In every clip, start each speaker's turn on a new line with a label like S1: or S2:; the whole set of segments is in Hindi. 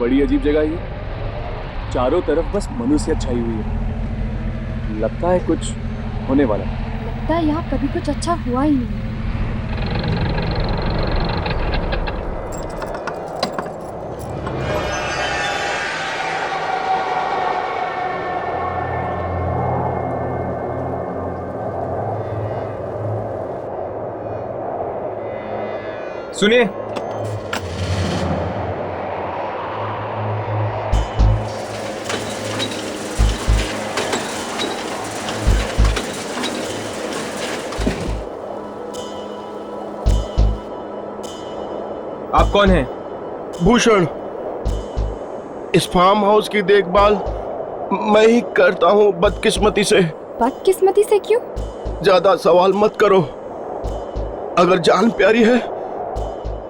S1: बड़ी अजीब जगह है ये। चारों तरफ बस मनुष्य छाई हुई है। लगता है कुछ होने वाला है।
S2: लगता है यहाँ कभी कुछ अच्छा हुआ ही नहीं।
S3: सुनिए, आप कौन हैं?
S4: भूषण, इस फार्म हाउस की देखभाल मैं ही करता हूँ बदकिस्मती से।
S2: बदकिस्मती से क्यों?
S4: ज्यादा सवाल मत करो। अगर जान प्यारी है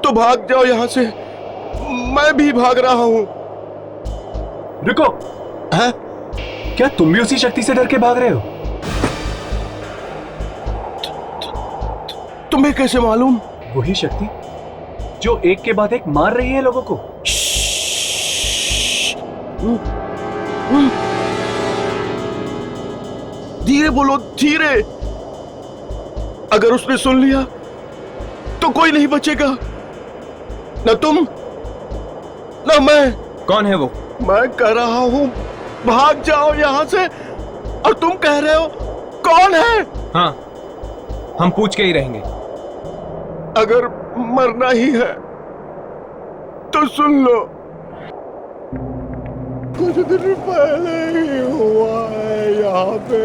S4: तो भाग जाओ यहाँ से। मैं भी भाग रहा हूँ।
S1: रुको।
S4: है?
S1: क्या तुम भी उसी शक्ति से डर के भाग रहे हो?
S4: तुम्हें कैसे मालूम?
S1: वही शक्ति जो एक के बाद एक मार रही है लोगों को।
S4: धीरे बोलो, धीरे। अगर उसने सुन लिया तो कोई नहीं बचेगा, न तुम न मैं।
S3: कौन है वो?
S4: मैं कह रहा हूं भाग जाओ यहां से, और तुम कह रहे हो कौन है?
S3: हाँ, हम पूछ के ही रहेंगे।
S4: अगर मरना ही है तो सुन लो। कुछ दिन पहले ही हुआ है यहाँ पे।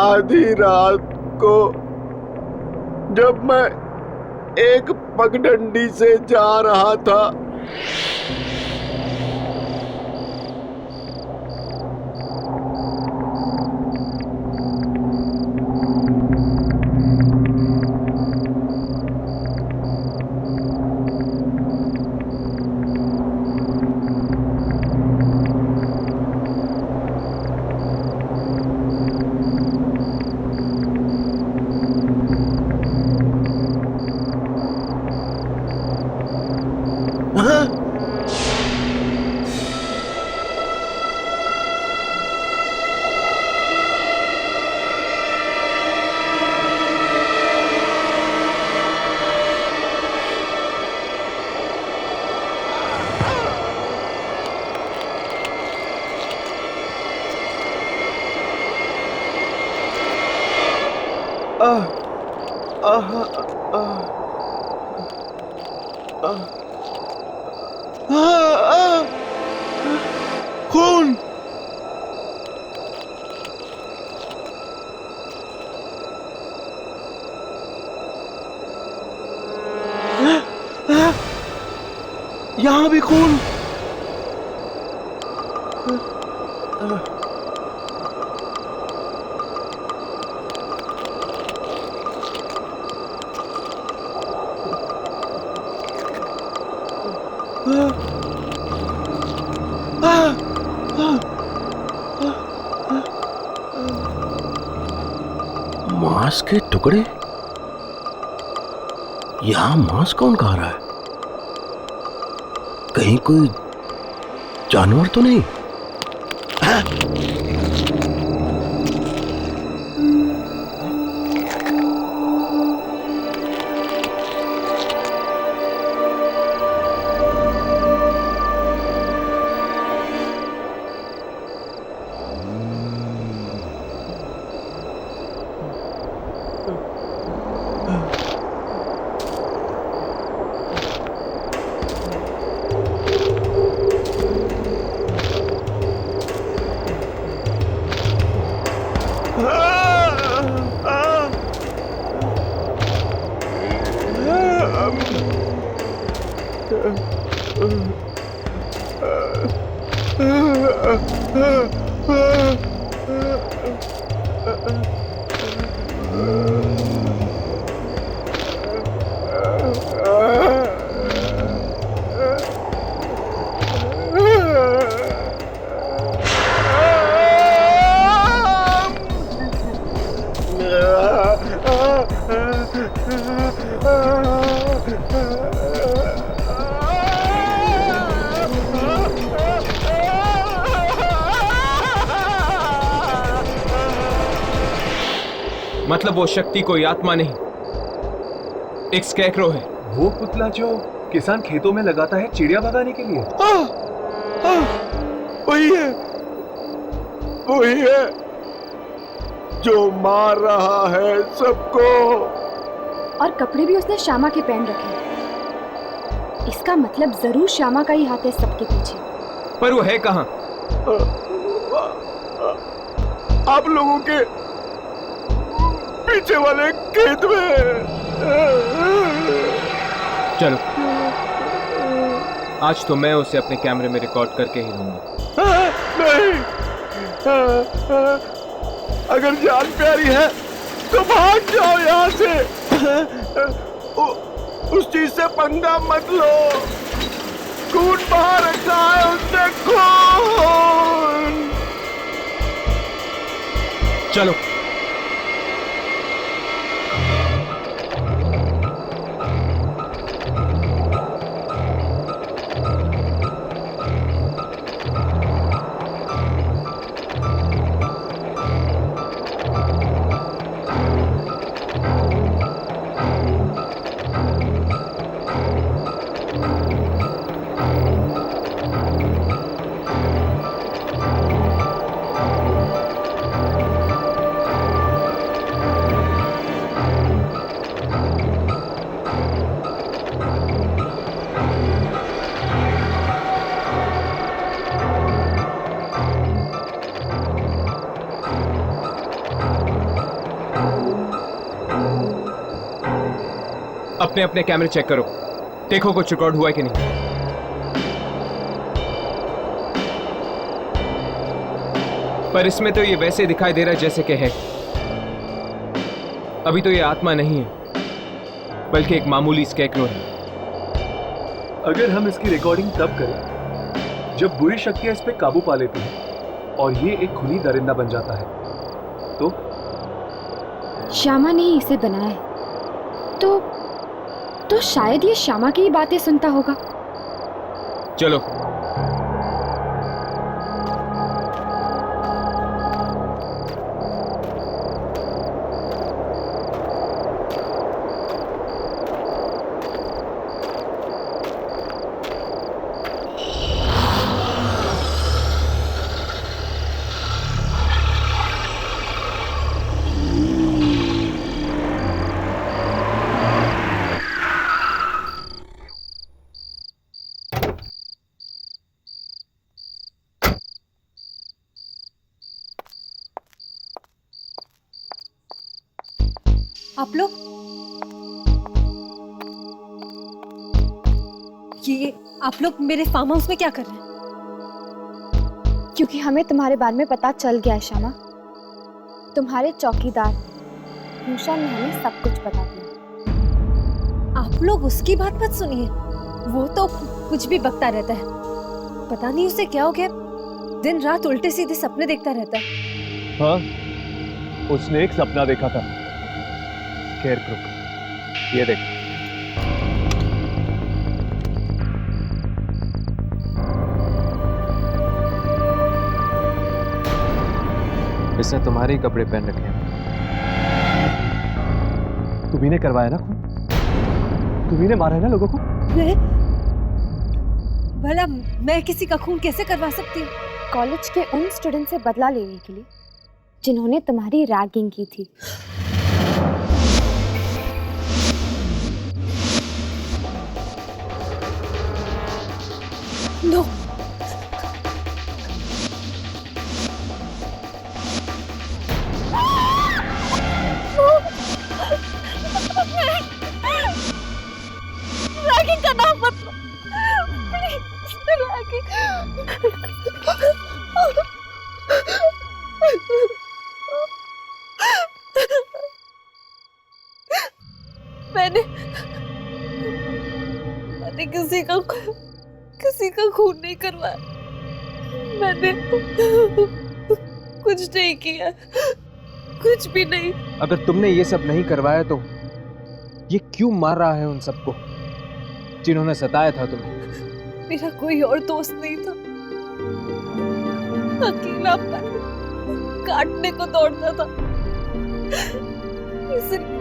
S4: आधी रात को जब मैं एक पगडंडी से जा रहा था, खून। यहाँ भी खून। मांस के टुकड़े। यहां मांस कौन खा रहा है? कहीं कोई जानवर तो नहीं?
S3: मतलब वो शक्ति कोई आत्मा नहीं, एक स्कैरक्रो है।
S5: वो पुतला जो किसान खेतों में लगाता है चिड़िया भगाने के लिए।
S4: वही है, वही है जो मार रहा है सबको।
S2: और कपड़े भी उसने श्यामा के पहन रखे हैं। इसका मतलब जरूर श्यामा का ही हाथ है सबके पीछे।
S3: पर वो है कहाँ?
S4: आप लोगों के पीछे वाले खेत में।
S3: चलो, आज तो मैं उसे अपने कैमरे में रिकॉर्ड करके ही रहूंगा।
S4: नहीं, अगर जान प्यारी है तो भाग जाओ यहाँ से। उस चीज से पंगा मत लो। खून बहा रखा है उसने, खून।
S3: चलो। अपने अपने कैमरे चेक करो, देखो कुछ रिकॉर्ड हुआ है कि नहीं। पर इसमें तो ये वैसे दिखाई दे रहा है जैसे कि है। अभी तो ये आत्मा नहीं है, बल्कि एक मामूली स्कैरक्रो है।
S5: अगर हम इसकी रिकॉर्डिंग तब करें जब बुरी शक्तियां इस पे काबू पा लेती हैं और ये एक खूनी दरिंदा बन जाता है, तो
S2: श्यामा ने ही इसे बनाया है, तो शायद ये श्यामा की ही बातें सुनता होगा।
S3: चलो।
S6: आप लोग ये आप लोग मेरे फार्म हाउस में क्या कर रहे हैं?
S2: क्योंकि हमें तुम्हारे बारे में पता चल गया है श्यामा। तुम्हारे चौकीदार मूषा ने हमें सब कुछ बता दिया।
S6: आप लोग उसकी बात मत सुनिए, वो तो कुछ भी बकता रहता है। पता नहीं उसे क्या हो गया, दिन रात उल्टे सीधे सपने देखता रहता है।
S5: हाँ, उसने एक सपना देखा था, स्कैरक्रो। ये देख।
S3: इसने तुम्हारे ही कपड़े पहन रखे हैं।
S5: तुम्ही ने करवाया ना खून? तुम्ही ने मारा है ना लोगों को?
S6: भला मैं किसी का खून कैसे करवा सकती हूँ?
S2: कॉलेज के उन स्टूडेंट से बदला लेने के लिए जिन्होंने तुम्हारी रैगिंग की थी।
S6: नो, रैगिंग का नाम मत लो, प्लीज। मैंने किसी का खून नहीं करवाया। मैंने कुछ नहीं किया, कुछ भी नहीं।
S3: अगर तुमने ये सब नहीं करवाया तो ये क्यों मार रहा है उन सबको जिन्होंने सताया था तुम्हें?
S6: मेरा कोई और दोस्त नहीं था, अकेला काटने को दौड़ता था। इसलिए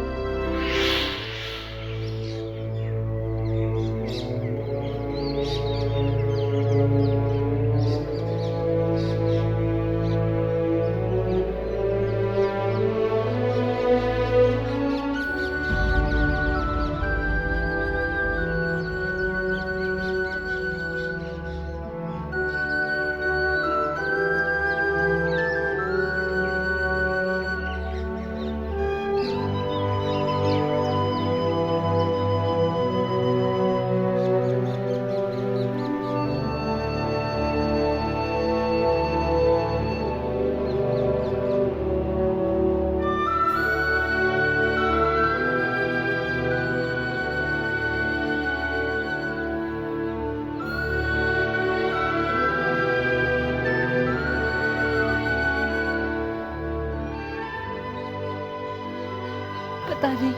S6: पता नहीं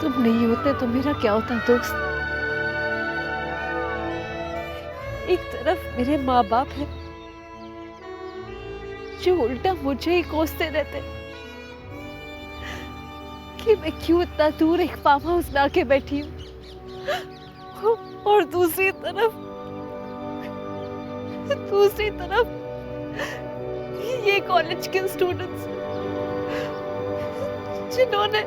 S6: तुम नहीं होते तो मेरा क्या होता दोस्त। एक तरफ मेरे माँ बाप है जो उल्टा मुझे ही कोसते रहते कि मैं क्यों इतना दूर एक फार्म हाउस में आके बैठी हूँ, और दूसरी तरफ ये कॉलेज के स्टूडेंट्स जिन्होंने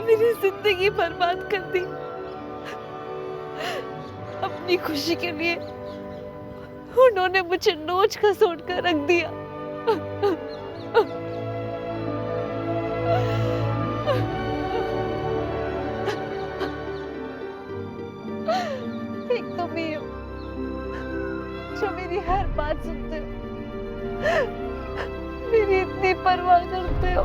S6: मेरी जिंदगी बर्बाद कर दी अपनी खुशी के लिए। उन्होंने मुझे नोच खसोट कर रख दिया। एक तो मैं हूँ जो मेरी हर बात सुनते हो, मेरी इतनी परवाह करते हो।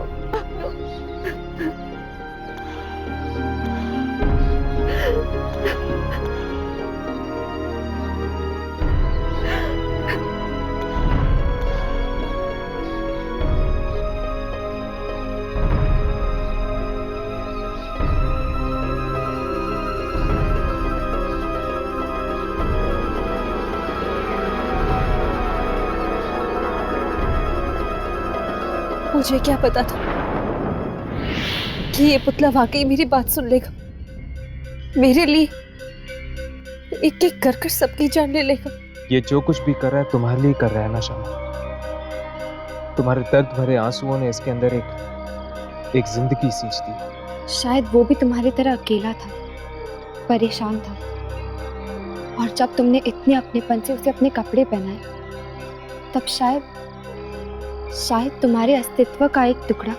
S6: मुझे क्या पता था कि ये पुतला वाकई मेरी बात सुन लेगा, मेरे लिए एक एक कर सबकी जान ले लेगा।
S3: ये जो कुछ भी कर रहा है तुम्हारे लिए कर रहा है ना शमा। तुम्हारे दर्द भरे आंसुओं ने इसके अंदर एक जिंदगी सींच दी।
S2: शायद वो भी तुम्हारी तरह अकेला था, परेशान था, और जब तुमने इतने अपनेपन से उसे अपने कपड़े पहनाए तब शायद तुम्हारे अस्तित्व का एक टुकड़ा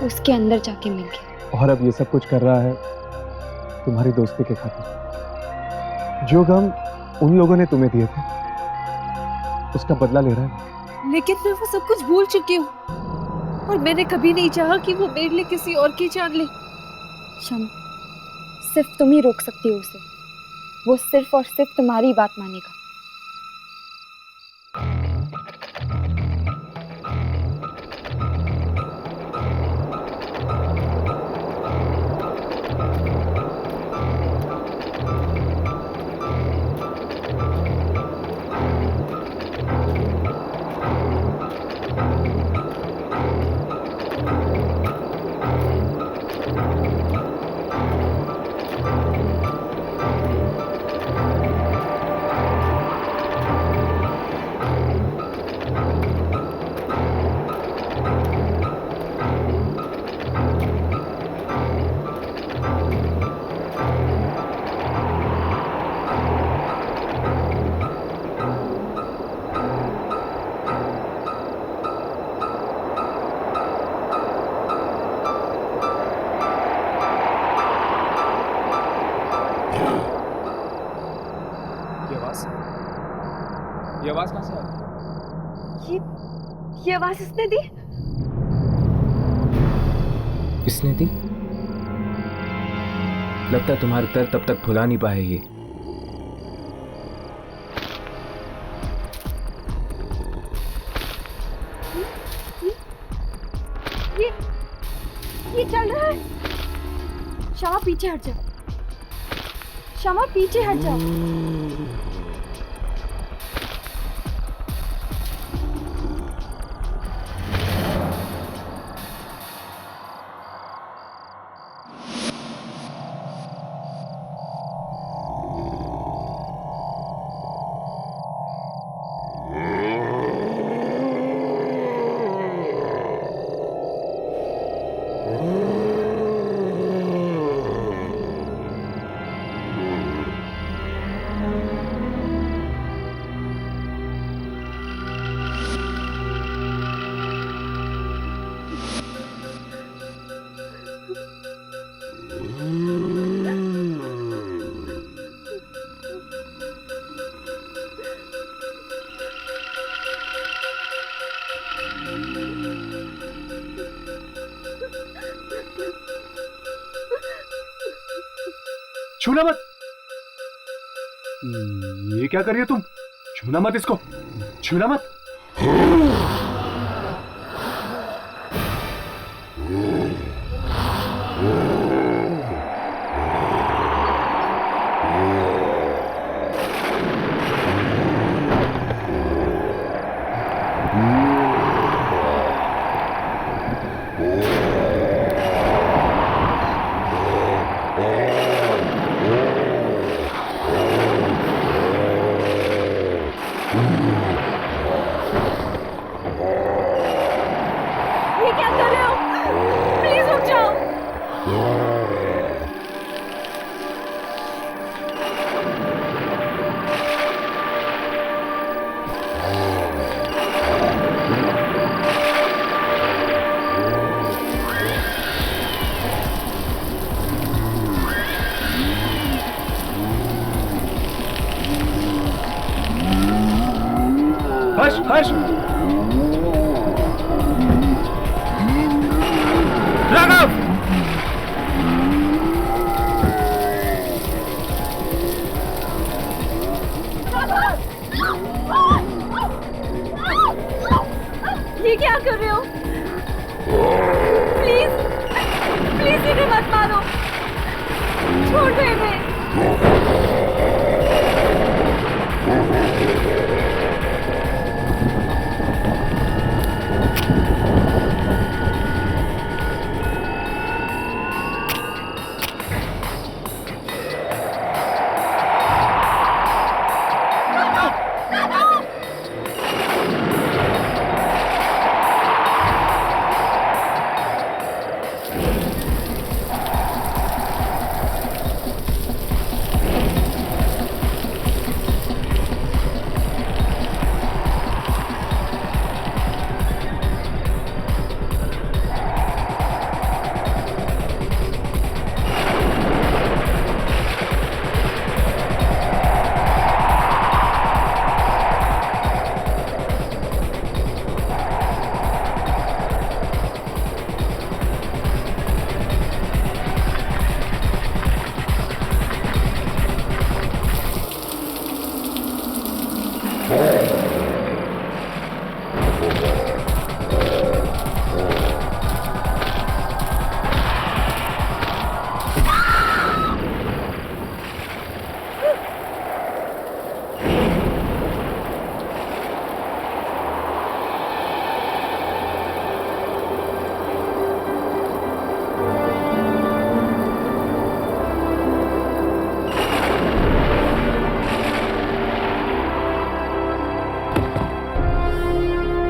S2: उसके अंदर जाके मिल गया।
S1: और अब ये सब कुछ कर रहा है तुम्हारी दोस्ती के खातिर। जो गम उन लोगों ने तुम्हें दिए थे उसका बदला ले रहा है।
S6: लेकिन मैं वो सब कुछ भूल चुकी हूँ, और मैंने कभी नहीं चाहा कि वो मेरे लिए किसी और की जान ले।
S2: शमा, सिर्फ तुम ही रोक सकती हो उसे। वो सिर्फ और सिर्फ तुम्हारी बात मानेगा।
S3: ये आवाज कहाँ से आ रही है?
S6: ये आवाज इसने दी?
S3: इसने दी? लगता है तुम्हारे दर्द तब तक भुला नहीं पाए ये।
S2: ये चल रहा है। शमा पीछे हट जा। शमा पीछे हट जा।
S5: छूना मत। ये क्या कर रही हो तुम? छूना मत इसको, छूना मत।
S6: ये क्या कर रहे हो? प्लीज रुक जाओ।
S5: हर्ष, हर्ष, राघव!
S6: ये क्या कर रहे हो? प्लीज प्लीज इन्हें मत मारो, छोड़ दो इन्हें।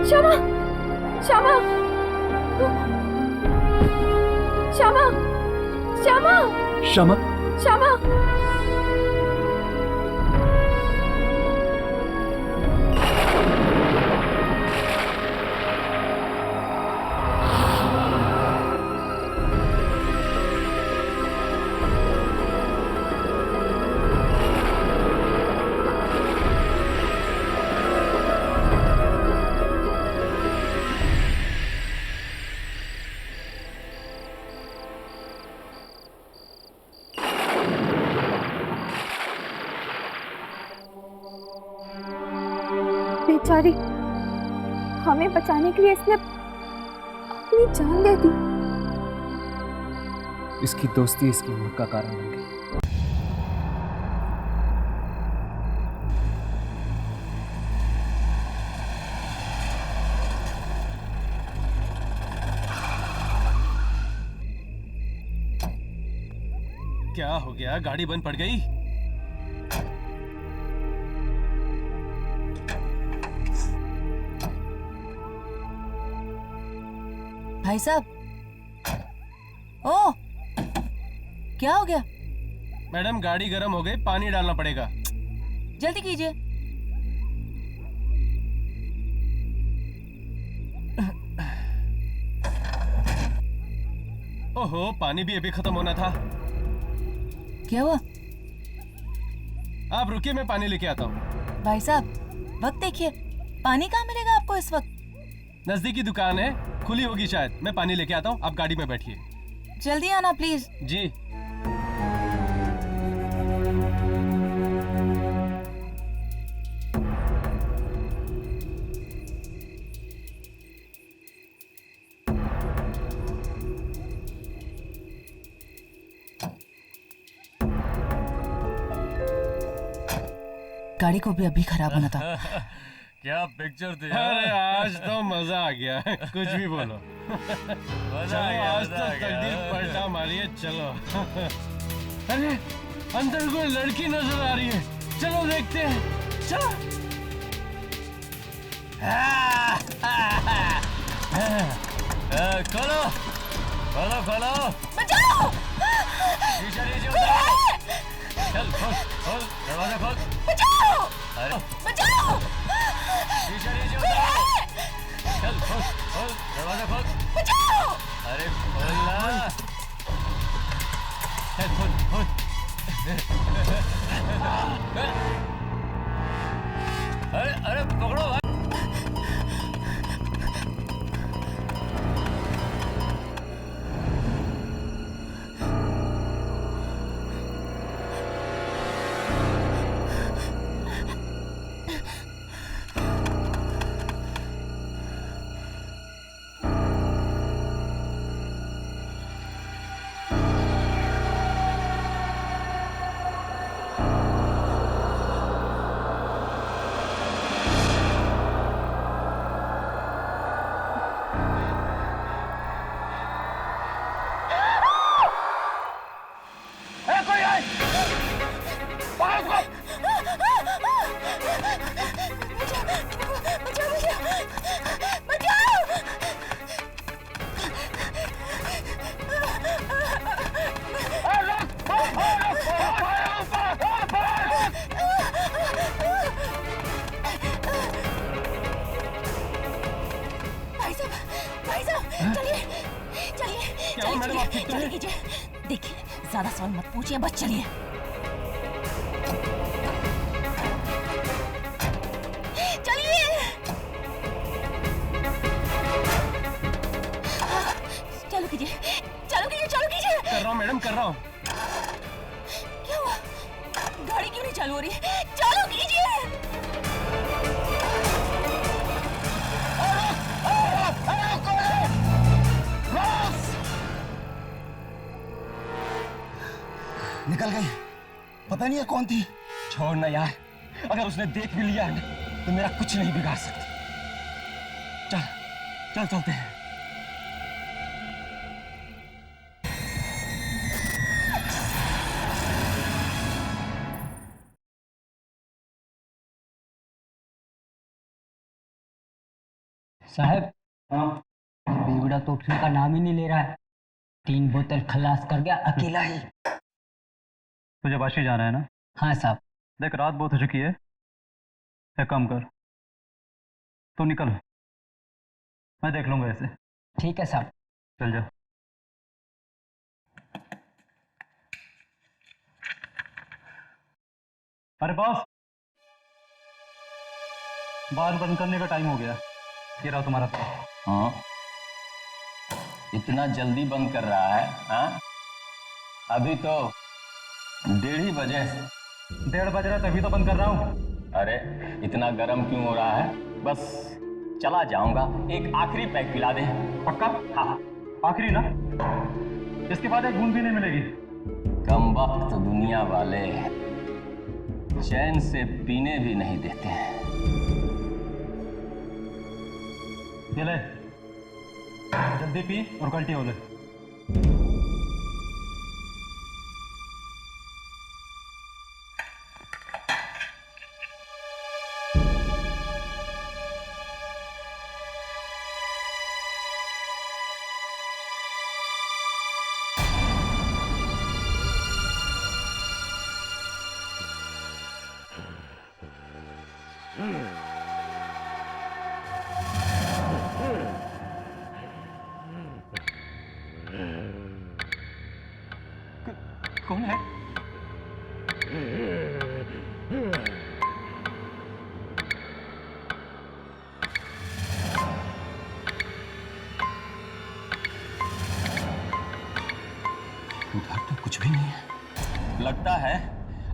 S6: श्यामा, श्यामा, श्यामा, श्यामा,
S5: श्यामा,
S6: श्यामा। बेचारी, हमें बचाने के लिए इसने अपनी जान दे दी।
S3: इसकी दोस्ती इसकी मौत का कारण बन गई।
S7: क्या हो गया? गाड़ी बंद पड़ गई?
S8: भाई साहब, ओह, क्या हो गया?
S7: मैडम गाड़ी गर्म हो गई, पानी डालना पड़ेगा।
S8: जल्दी कीजिए।
S7: ओहो, पानी भी अभी खत्म होना था।
S8: क्या हुआ?
S7: आप रुकिए, मैं पानी लेके आता हूँ।
S8: भाई साहब, वक्त देखिए, पानी कहाँ मिलेगा आपको इस वक्त?
S7: नजदीकी दुकान है, खुली होगी शायद। मैं पानी लेके आता हूँ, आप गाड़ी में बैठिए।
S8: जल्दी आना प्लीज।
S7: जी।
S8: गाड़ी को भी अभी खराब होना था।
S7: क्या पिक्चर थी। अरे आज तो मजा आ गया। कुछ भी बोलो। चलो आज तो तकदीर पलटा मारिए। चलो। अरे अंदर कोई लड़की नजर आ रही है, चलो देखते हैं। चलो। खोलो खोलो खोलो।
S8: बचाओ!
S7: शीशा नीचे उतारो। चल खोल खोल, दरवाजा खोल।
S8: बचाओ!
S7: अरे
S8: बचाओ!
S7: शीशा नीचे उतारो। चल खोल खोल, दरवाजा खोल।
S8: बचाओ!
S7: अरे खोल ना। चल खोल खोल। अरे अरे पकड़ो भाई। क्या मैडम, आप ठीक तो हैं?
S8: देखिए, ज्यादा सवाल मत पूछिए, बस चलिए। चलिए। चलो कीजिए, चलो कीजिए, चलो कीजिए।
S7: कर रहा हूँ मैडम, कर रहा हूँ।
S8: क्या हुआ? गाड़ी क्यों नहीं चालू हो रही? चालू कीजिए।
S9: निकल गई। पता नहीं है कौन थी।
S10: छोड़ ना यार, अगर उसने देख भी लिया है तो मेरा कुछ नहीं बिगाड़ सकती। चल चल चलते हैं।
S11: साहब, बेवड़ा तो उठने का नाम ही नहीं ले रहा है। 3 बोतल खलास कर गया अकेला ही।
S12: तुझे वाशी जाना है ना?
S11: हाँ साहब।
S12: देख, रात बहुत हो चुकी है, एक काम कर, तू निकल, मैं देख लूंगा ऐसे।
S11: ठीक है साहब।
S12: चल जा। अरे बॉस, बार बंद करने का टाइम हो गया। ये रहा तुम्हारा पैसा।
S10: हाँ, इतना जल्दी बंद कर रहा है? हाँ, अभी तो 1:30 बजे।
S12: 1:30 बज रहा है तभी तो बंद कर रहा हूँ।
S10: अरे इतना गर्म क्यों हो रहा है? बस चला जाऊंगा, एक आखिरी पैक पिला दे।
S12: पक्का?
S10: हाँ,
S12: आखिरी ना, इसके बाद एक बूंद भी नहीं मिलेगी।
S10: कम वक्त दुनिया वाले चैन से पीने भी नहीं देते हैं।
S12: ये ले, जल्दी पी और कल्टी हो ले।
S10: कौन है?
S9: उधर तो कुछ भी नहीं है।
S10: लगता है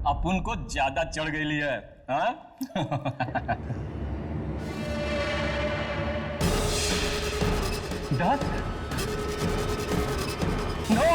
S10: अपन को ज्यादा चढ़ गई है, हाँ? डर? No!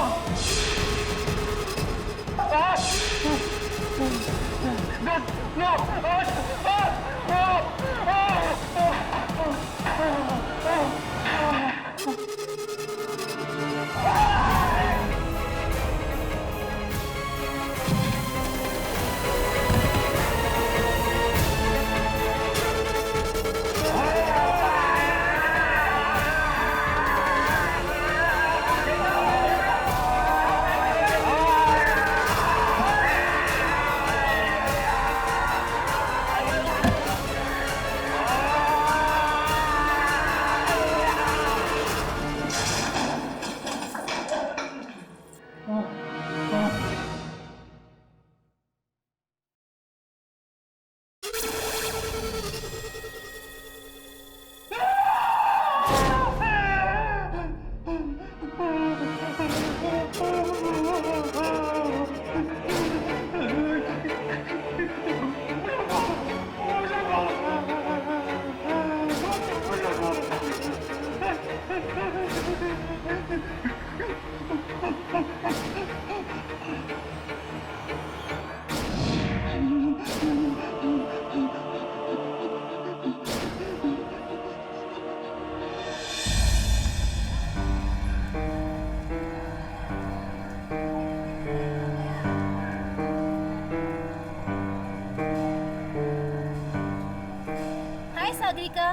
S8: Hi Sagarika.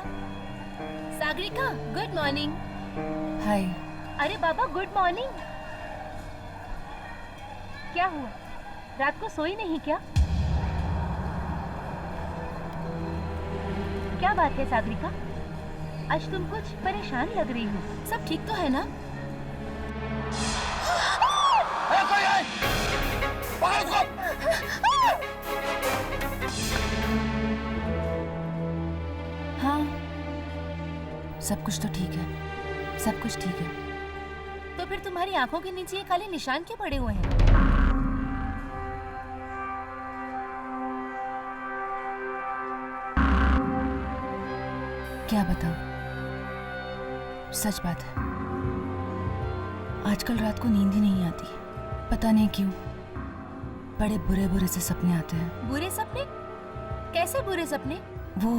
S8: Sagarika, good morning.
S6: Hi.
S8: अरे बाबा, गुड मॉर्निंग। क्या हुआ, रात को सोई नहीं क्या? क्या बात है सागरिका, आज तुम कुछ परेशान लग रही हो। सब ठीक तो है ना?
S9: कोई है? पकड़ उसको!
S8: हाँ, सब कुछ तो ठीक है, सब कुछ ठीक है। तो फिर तुम्हारी आंखों के नीचे ये काले निशान क्यों पड़े हुए हैं? क्या बताऊं, सच बात है, आजकल रात को नींद ही नहीं आती। पता नहीं क्यों, बड़े बुरे बुरे से सपने आते हैं। बुरे सपने? कैसे बुरे सपने? वो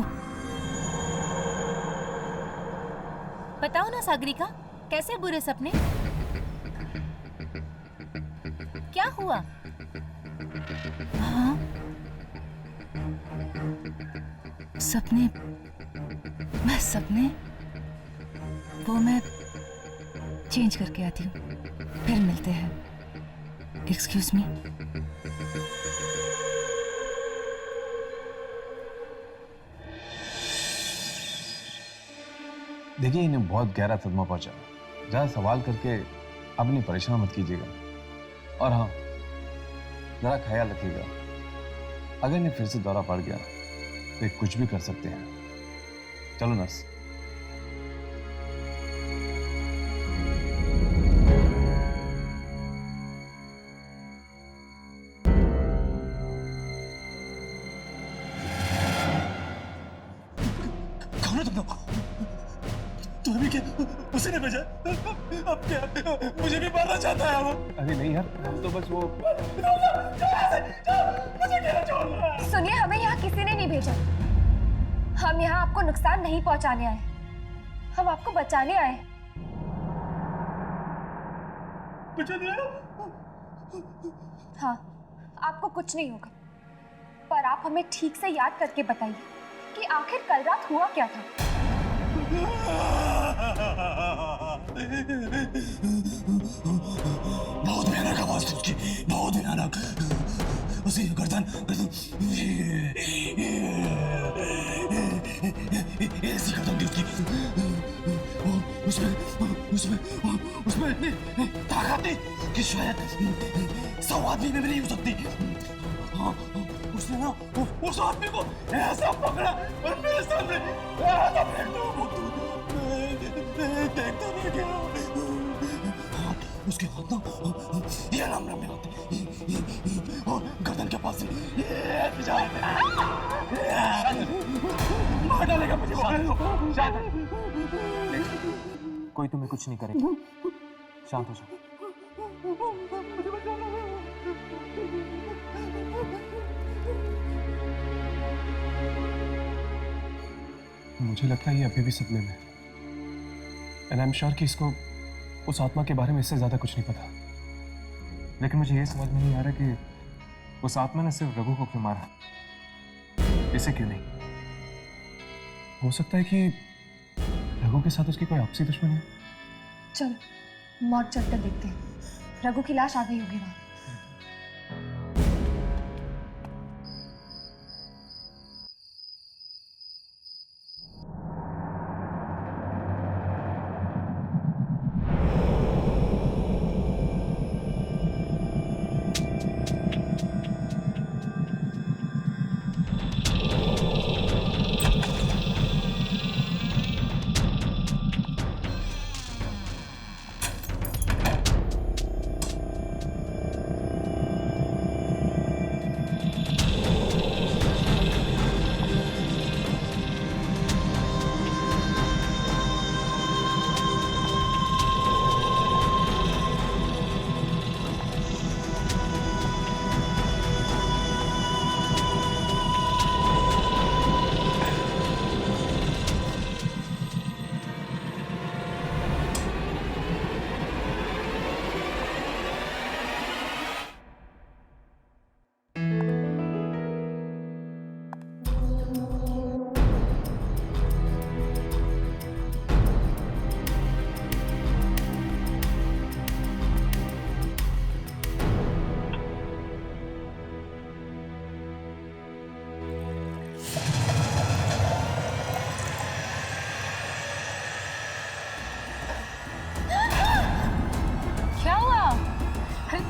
S8: बताओ ना सागरिका, कैसे बुरे सपने? क्या हुआ? हाँ, सपने वो मैं चेंज करके आती हूँ, फिर मिलते हैं। Excuse me.
S13: देखिए, इन्हें बहुत गहरा सदमा पहुंचा। ज़्यादा सवाल करके अपनी परेशान मत कीजिएगा। और हाँ, ज़रा ख्याल रखिएगा, अगर इन्हें फिर से दौरा पड़ गया तो ये कुछ भी कर सकते हैं। चलो नर्स।
S9: कौन है तुम लोग? तुम्हें भी क्या उसी ने भेजा? अब क्या मुझे भी मारना चाहता है वो?
S1: अरे नहीं यार, हम तो बस वो।
S2: सुनिए, हमें यहाँ किसी ने नहीं भेजा। हम यहाँ आपको नुकसान नहीं पहुँचाने आए, हम आपको बचाने आए।
S9: बचाने आए?
S2: हाँ, आपको कुछ नहीं होगा, पर आप हमें ठीक से याद करके बताइए कि आखिर कल रात हुआ क्या था।
S9: बहुत भयानक आवाज थी उसकी, बहुत भयानक। उसी गर्दन ताकत थी कि शायद 100 आदमी में भी नहीं हो सकती। हाँ, उसने ना उस आदमी को ऐसा पकड़ा और मेरे सामने ऐसा फेंक दिया, वो देखता रह गया। उसके हाथ ना ये नाम में होते और गर्दन के पास मार डालेगा मुझे।
S3: कोई तुम्हें कुछ नहीं करेगा, शांत हो जाओ।
S1: मुझे लगता है ये अभी भी सपने में, एंड आई एम श्योर कि इसको उस आत्मा के बारे में इससे ज्यादा कुछ नहीं पता।
S3: लेकिन मुझे ये समझ में नहीं आ रहा कि उस आत्मा ने सिर्फ रघु को क्यों मारा, इसे क्यों नहीं?
S1: हो सकता है कि रघु के साथ उसकी कोई आपसी दुश्मनी है।
S2: चल मौत चलकर देखते हैं, रघु की लाश आ गई होगी वहां।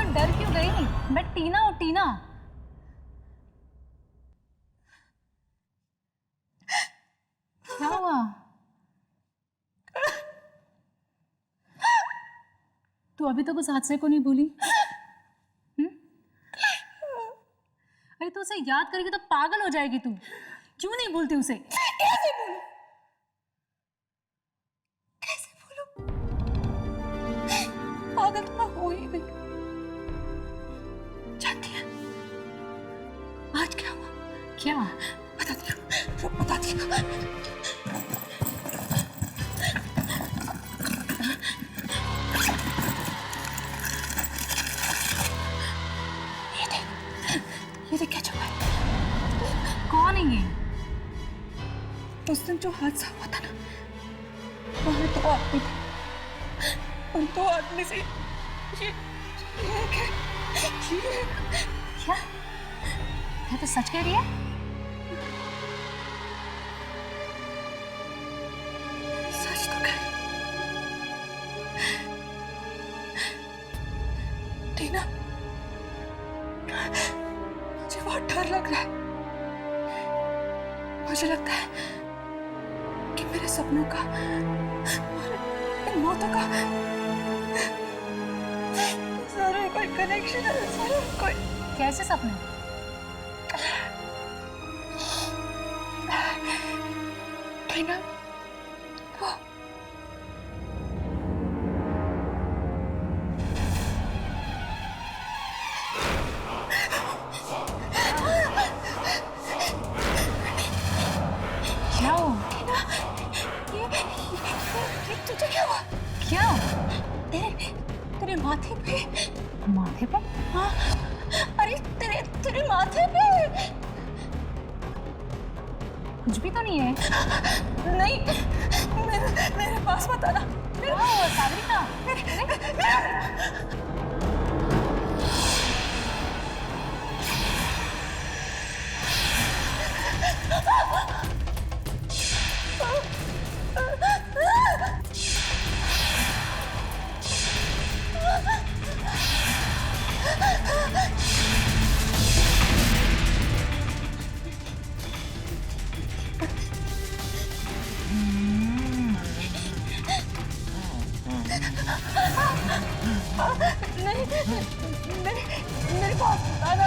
S8: डर क्यों गई? मैं टीना हूं, टीना। क्या हुआ? तू अभी तक उस हादसे को नहीं भूली? अरे तू उसे याद करेगी तो पागल हो जाएगी तू। क्यों नहीं भूलती उसे?
S6: कैसे भूलूं? कैसे भूलूं? पागल तो मैं हो ही गई। जानती है आज क्या हुआ?
S8: क्या?
S6: बताती हूँ, बताती हूँ। ये देख क्या चल रहा है?
S8: कौन है ये?
S6: उस दिन जो हादसा हुआ था ना, वहां 2 आदमी थे। उन 2 आदमी से ये
S8: क्या? क्या तो सच कह रही है?
S6: सच तो कह रही। टीना, मुझे बहुत डर लग रहा है। मुझे लगता है कि मेरे सपनों का और इन मौतों का जरूर कोई कनेक्शन है। जरूर कोई।
S8: कैसे सपने?
S6: टीना, वो
S8: क्या हुआ?
S6: ये तुझे क्या हुआ?
S8: क्या?
S6: तेरे माथे पे।
S8: माथे पे?
S6: हाँ, अरे तेरे माथे पे।
S8: कुछ भी तो नहीं है।
S6: नहीं, मेरे पास मत आना।
S8: सागरिका, मेरे पास लाना,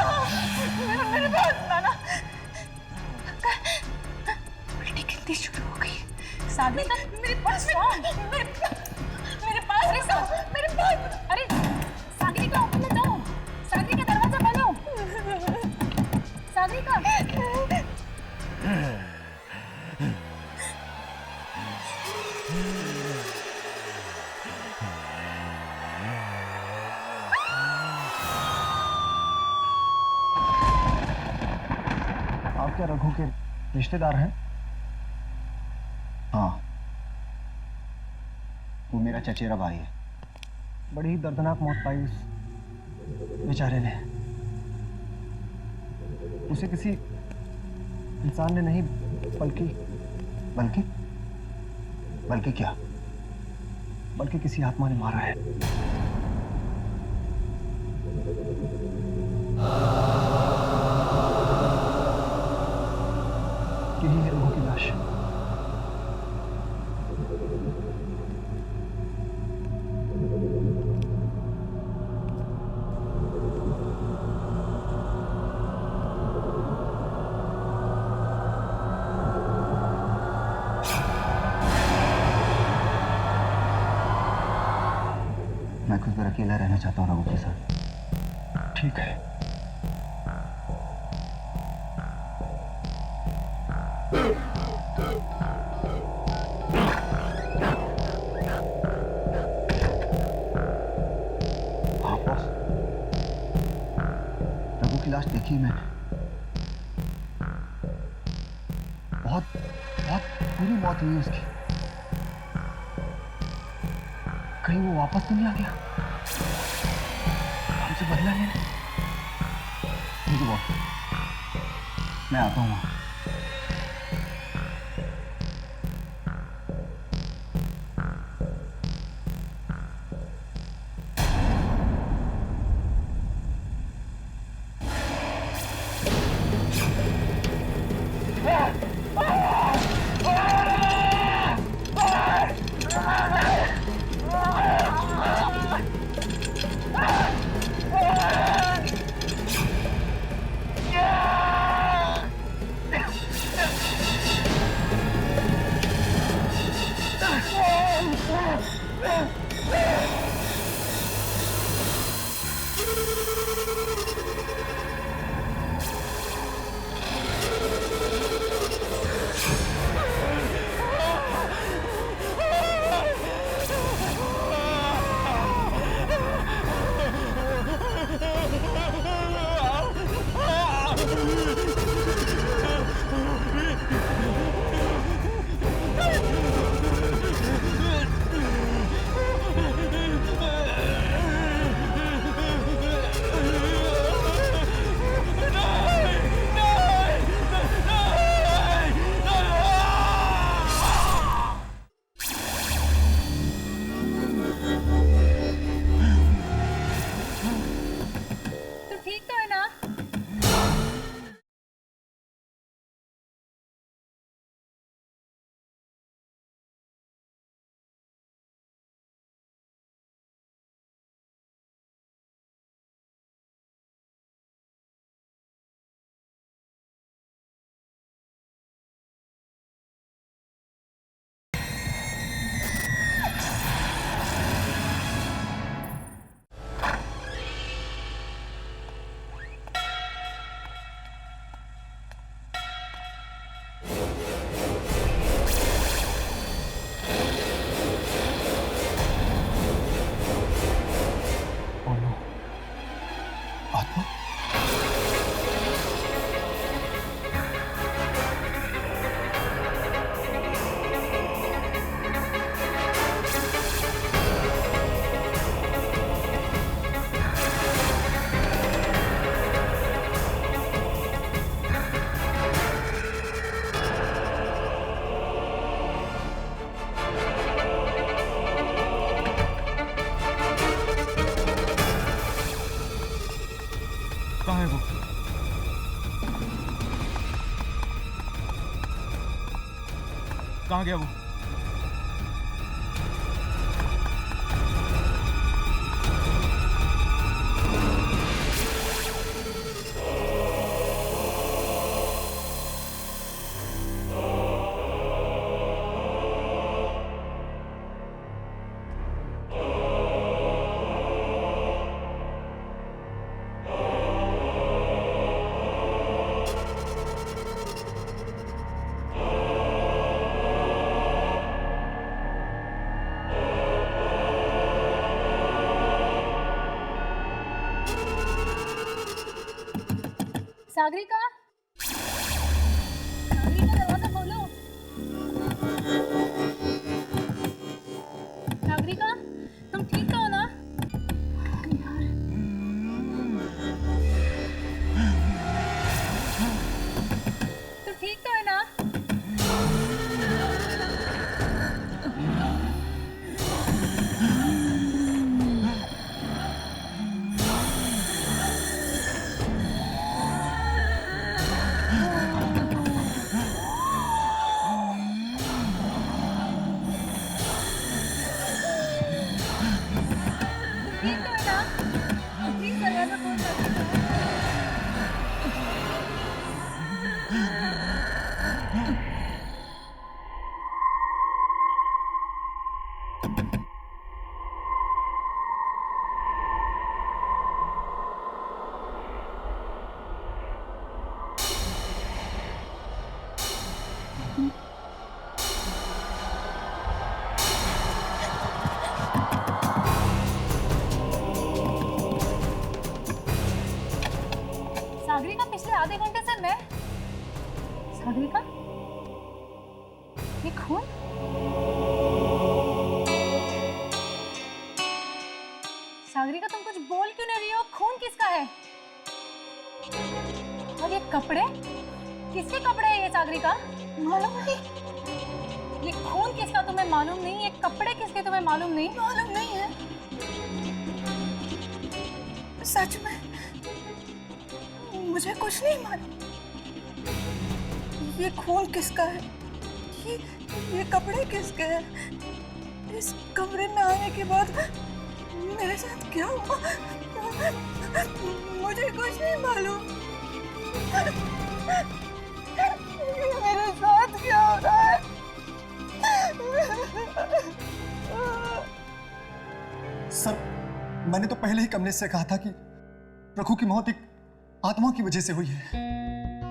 S8: मेरे पास लाना। उल्टी गिनती शुरू हो गई। सागरी का मेरे पास मेरे पास अरे सागरी का ओपन दो, सागरी का दरवाजा खोलो, सागरी का।
S14: आप क्या रघु के रिश्तेदार हैं? हाँ, वो मेरा चचेरा भाई है। बड़ी ही दर्दनाक मौत पाई उस बेचारे ने। उसे किसी इंसान ने नहीं बल्कि बल्कि बल्कि क्या, बल्कि किसी आत्मा ने मारा है। यही है रघु की लाश। मैं कुछ देर अकेला रहना चाहता हूँ रघु के साथ। ठीक है। हाँ बॉस, रघु की लाश देखी मैंने। बहुत बहुत बुरी मौत हुई उसकी। कहीं वो वापस तो नहीं आ गया हमसे बदला लेने? ठीक है बॉस, मैं आता हूँ।
S3: कहाँ है वो? कहाँ गया वो?
S8: सागरिका, सागरिका दरवाजा खोलो। सागरिका, तुम ठीक तो हो ना? तुम ठीक तो है ना? सागरिका, पिछले आधे घंटे से मैं सागरिका, ये खून? सागरिका, तुम कुछ बोल क्यों नहीं रही हो? खून किसका है? और ये कपड़े किसके कपड़े हैं? ये सागरिका मालूम नहीं। ये खून किसका तुम्हें मालूम नहीं? ये कपड़े किसके तुम्हें मालूम नहीं?
S6: मालूम नहीं है, सच में मुझे कुछ नहीं मालूम। ये खून किसका है? ये कपड़े किसके हैं? इस कमरे में आने के बाद मेरे साथ क्या हुआ मुझे कुछ नहीं मालूम। मेरे साथ क्या हो रहा है?
S14: सर, मैंने तो पहले ही कमलेश से कहा था कि रघु की मौत एक आत्मा की वजह से हुई है,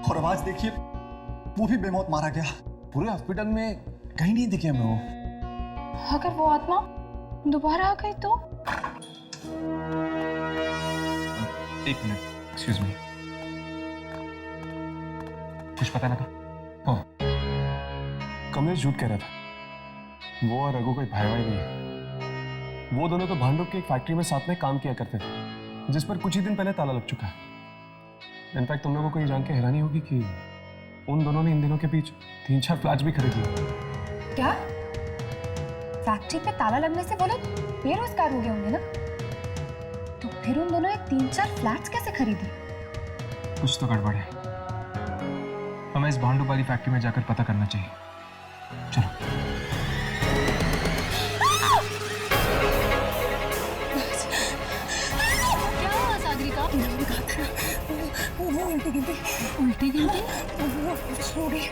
S14: और आवाज देखिए, वो भी बेमौत मारा गया।
S13: पूरे हॉस्पिटल में कहीं नहीं दिखे हमें वो।
S2: अगर वो आत्मा दोबारा आ गई तो?
S3: एक मिनट, एक्सक्यूज मी, कुछ पता लगा?
S14: हाँ, कमलेश झूठ कह रहा था। वो और रघु कोई भाई भाई नहीं है। वो दोनों तो भांडुप की एक फैक्ट्री में साथ में काम किया करते थे, जिस पर कुछ ही दिन पहले ताला लग चुका है। इनफैक्ट तुम लोगों को ये जान के हैरानी होगी कि उन दोनों ने इन दिनों के बीच 3-4 फ्लैट्स भी खरीद लिए।
S2: क्या? फैक्ट्री पे ताला लगने से वो लोग बेरोजगार हो गए होंगे ना? तो फिर उन दोनों ने 3-4 फ्लैट्स कैसे खरीदे?
S3: कुछ तो गड़बड़ है। हमें इस भांडुप वाली फैक्ट्री में जाकर पता करना चाहिए। चलो।
S6: वो उल्टी गिनती वो सो गई।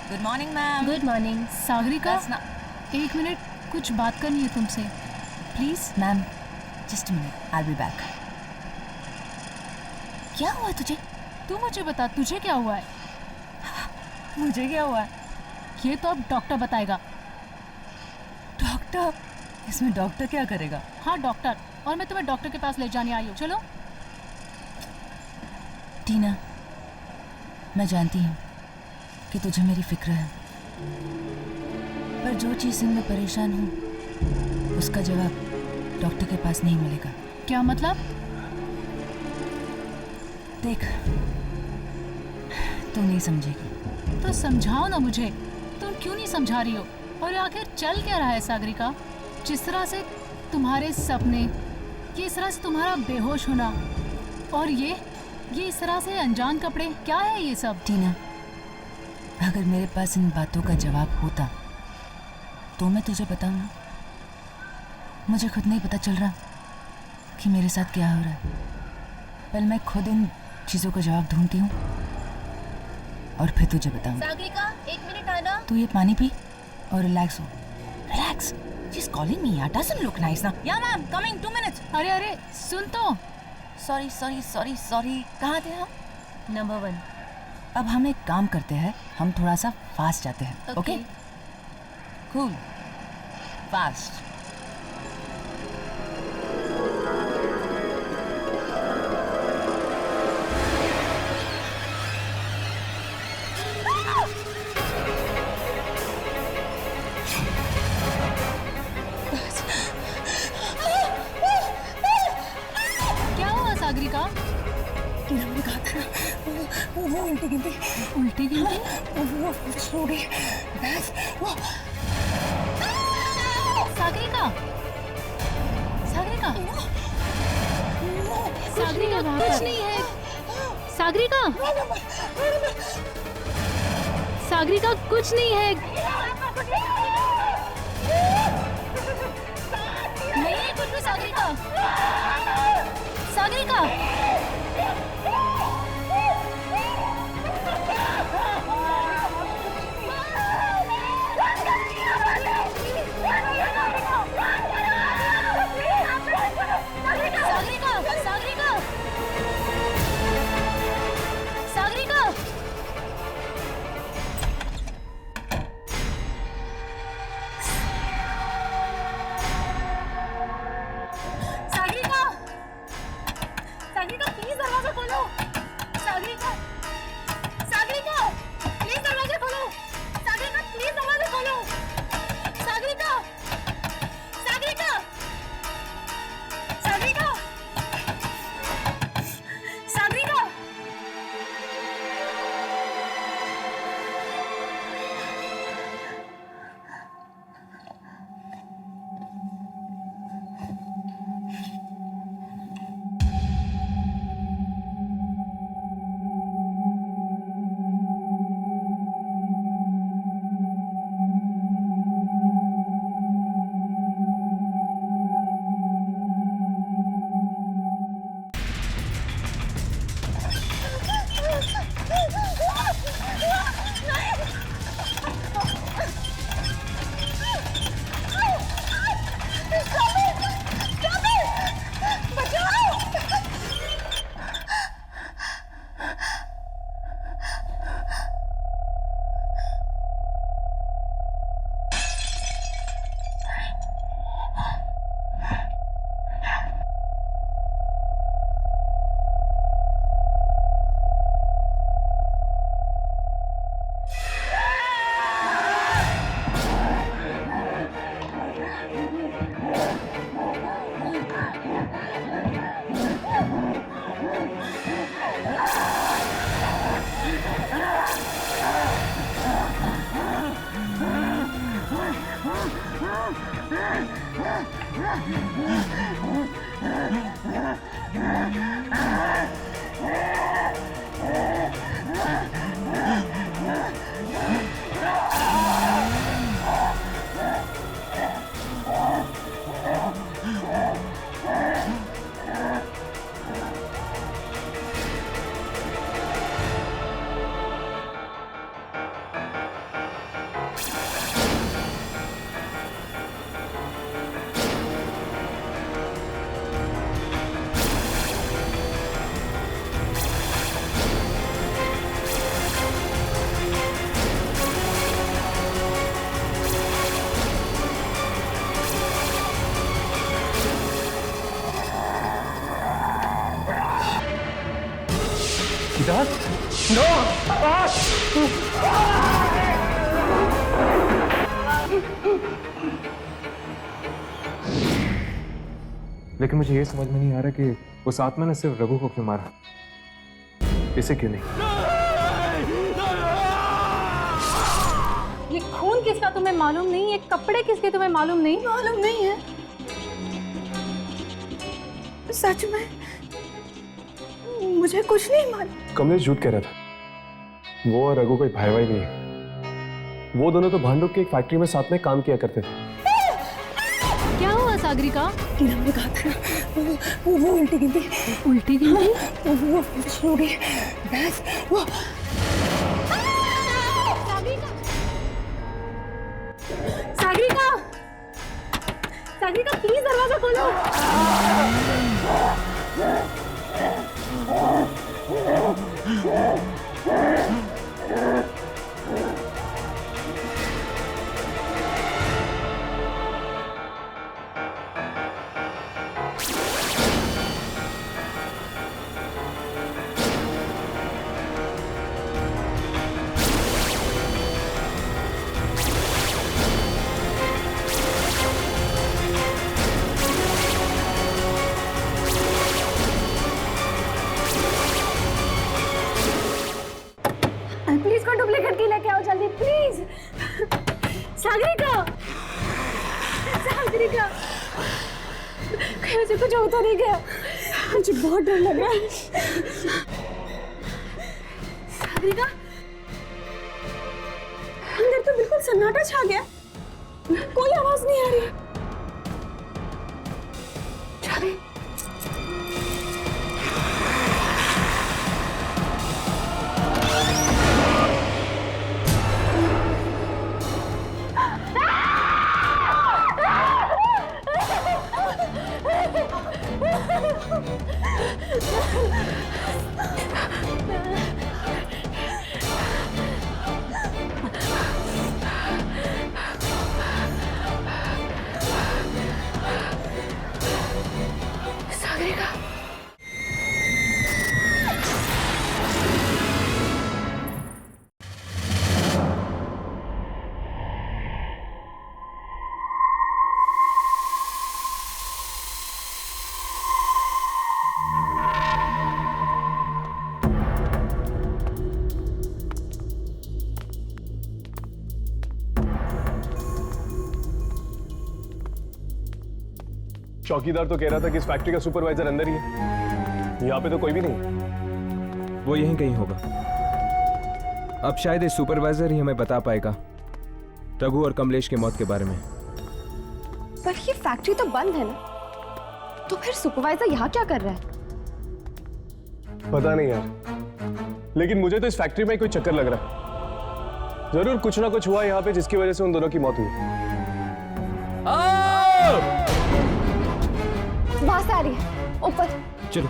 S8: Good morning ma'am.
S15: Good morning. Sagarika, एक मिनट, कुछ बात करनी है तुमसे, please.
S8: Ma'am, just a minute, I will be back. क्या हुआ तुझे?
S15: तू मुझे बता, तुझे क्या हुआ है?
S8: मुझे क्या हुआ है?
S15: ये तो अब डॉक्टर बताएगा।
S8: डॉक्टर? इसमें डॉक्टर क्या करेगा?
S15: हाँ, डॉक्टर, और मैं तुम्हें डॉक्टर के पास ले जाने आई हूँ। चलो।
S8: टीना, मैं जानती हूँ कि तुझे मेरी फिक्र है, पर जो चीज़ से मैं परेशान हूँ उसका जवाब डॉक्टर के पास नहीं मिलेगा।
S15: क्या मतलब?
S8: देख, तू नहीं समझेगी।
S15: तो समझाओ ना मुझे, तुम क्यों नहीं समझा रही हो? और आखिर चल क्या रहा है सागरिका? जिस तरह से तुम्हारे सपने, किस तरह से तुम्हारा बेहोश होना, और ये इस तरह से अनजान कपड़े, क्या है ये सब?
S8: टीना, अगर मेरे पास इन बातों का जवाब होता तो मैं तुझे बताऊंगा। मुझे खुद नहीं पता चल रहा कि मेरे साथ क्या हो रहा है, पर मैं खुद इन चीज़ों का जवाब ढूंढती हूँ। और फिर तुझे बताऊंगी।
S15: सागरिका, 1 मिनट आना।
S8: तू ये पानी पी और रिलैक्स हो। Relax. She is calling me यार, डजंट लुक नाइस ना। या मैम, कमिंग 2 मिनट्स।
S15: अरे अरे सुन तो।
S8: Sorry sorry sorry sorry. कहाँ थे हम?
S15: नंबर 1।
S8: अब हम एक काम करते हैं, हम थोड़ा सा फास्ट जाते हैं। ओके? Cool, fast.
S15: क्या हुआ सागरिका?
S6: मैंने कहा था ना, वो उल्टी गिनती।
S15: उल्टी गिनती?
S6: वो सो गई बस। वो
S15: सागरिका, सागरिका, सागरिका कुछ नहीं है। सागरिका, सागरिका कुछ नहीं है। नहीं है कुछ भी सागरिका। सागरिका, सागरिका, सागरिका, सागरिका, सागरिका, सागरिका प्लीज दरवाजा खोलो। सागरिका, सागरिका प्लीज दरवाजा खोलो। सागरिका प्लीज दरवाजा खोलो। सागरिका, सागरिका, सागरिका, सागरिका।
S3: लेकिन मुझे ये समझ में नहीं आ रहा कि उस आत्मा ने सिर्फ रघु को क्यों मारा, इसे क्यों नहीं?
S15: ये खून किसका तुम्हें मालूम नहीं? ये कपड़े किसके तुम्हें मालूम नहीं?
S6: मालूम नहीं है सच में, मुझे कुछ नहीं मालूम।
S14: कमलेश झूठ कह रहा था। वो और रघु कोई भाई भाई नहीं है। वो दोनों तो भांडुप की एक फैक्ट्री में साथ में काम किया करते थे।
S15: क्या हुआ सागरिका?
S6: मैंने कहा था ना, वो उल्टी गिनती।
S15: उल्टी गिनती?
S6: वो सो गई बस। वो
S15: सागरिका, सागरिका प्लीज दरवाजा खोलो। प्लीज को डुप्लीकेट की लेके आओ जल्दी प्लीज। सागरिका, सागरिका, कहीं मुझे कुछ होता नहीं गया, मुझे बहुत डर लग रहा है। सागरिका, अंदर तो बिल्कुल सन्नाटा छा गया, कोई आवाज नहीं आ रही। सागरिका,
S14: चौकीदार तो कह रहा था कि इस फैक्ट्री का सुपरवाइजर अंदर ही है, यहाँ पे तो कोई भी नहीं।
S3: वो यहीं कहीं होगा। अब शायद ये सुपरवाइजर ही हमें बता पाएगा रघु और कमलेश की मौत के बारे में।
S2: पर ये फैक्ट्री तो बंद है ना, तो फिर सुपरवाइजर यहाँ क्या कर रहा है?
S14: पता नहीं यार, लेकिन मुझे तो इस फैक्ट्री में कोई चक्कर लग रहा है। जरूर कुछ ना कुछ हुआ यहाँ पे जिसकी वजह से उन दोनों की मौत हुई।
S2: वहां से आ रही है, ऊपर
S3: चलो।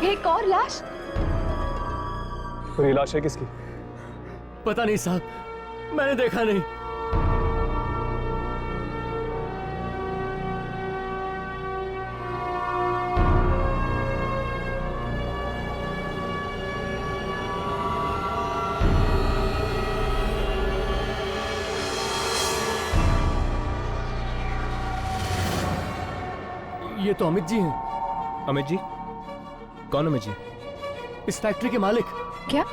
S2: एक और लाश।
S14: और ये लाश है किसकी?
S10: पता नहीं साहब, मैंने देखा नहीं। ये तो अमित जी हैं।
S3: अमित जी? कौन अमित जी?
S10: इस फैक्ट्री के मालिक।
S2: क्या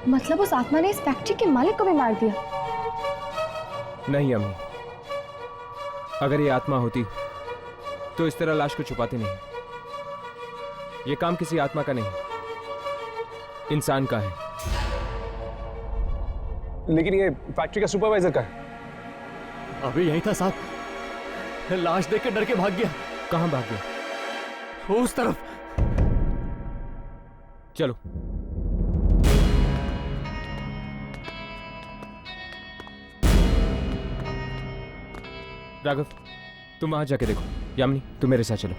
S2: मतलब उस आत्मा ने इस फैक्ट्री के मालिक को भी मार दिया?
S3: नहीं अम्मी, अगर ये आत्मा होती तो इस तरह लाश को छुपाती नहीं। ये काम किसी आत्मा का नहीं, इंसान का है।
S14: लेकिन ये फैक्ट्री का सुपरवाइजर का है।
S10: अभी यही था साहब, लाश देख के डर के भाग गया।
S3: कहां भाग गया?
S10: वो उस तरफ।
S3: चलो। राघव, तुम वहां जाके देखो। यामिनी, तुम मेरे साथ चलो।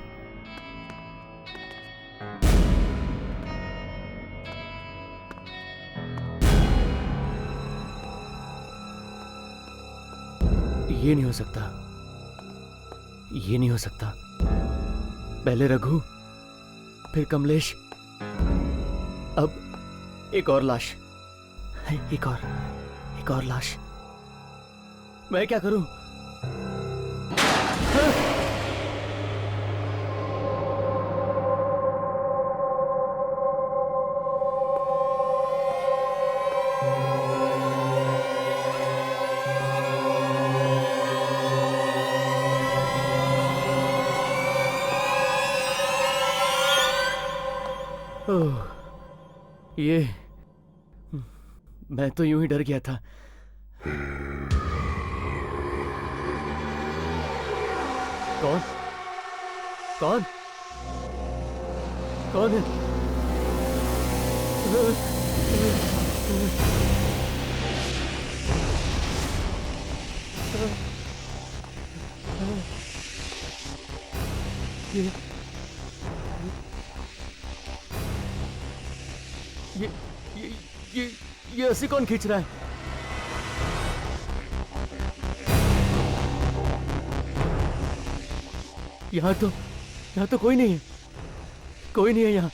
S10: ये नहीं हो सकता, ये नहीं हो सकता। पहले रघु, फिर कमलेश, अब एक और लाश, एक और लाश। मैं क्या करूं? ये
S16: मैं तो यूं ही डर गया था। कौन कौन कौन है? ये रस्सी कौन खींच रहा है? यहाँ तो कोई नहीं है, कोई नहीं है यहाँ।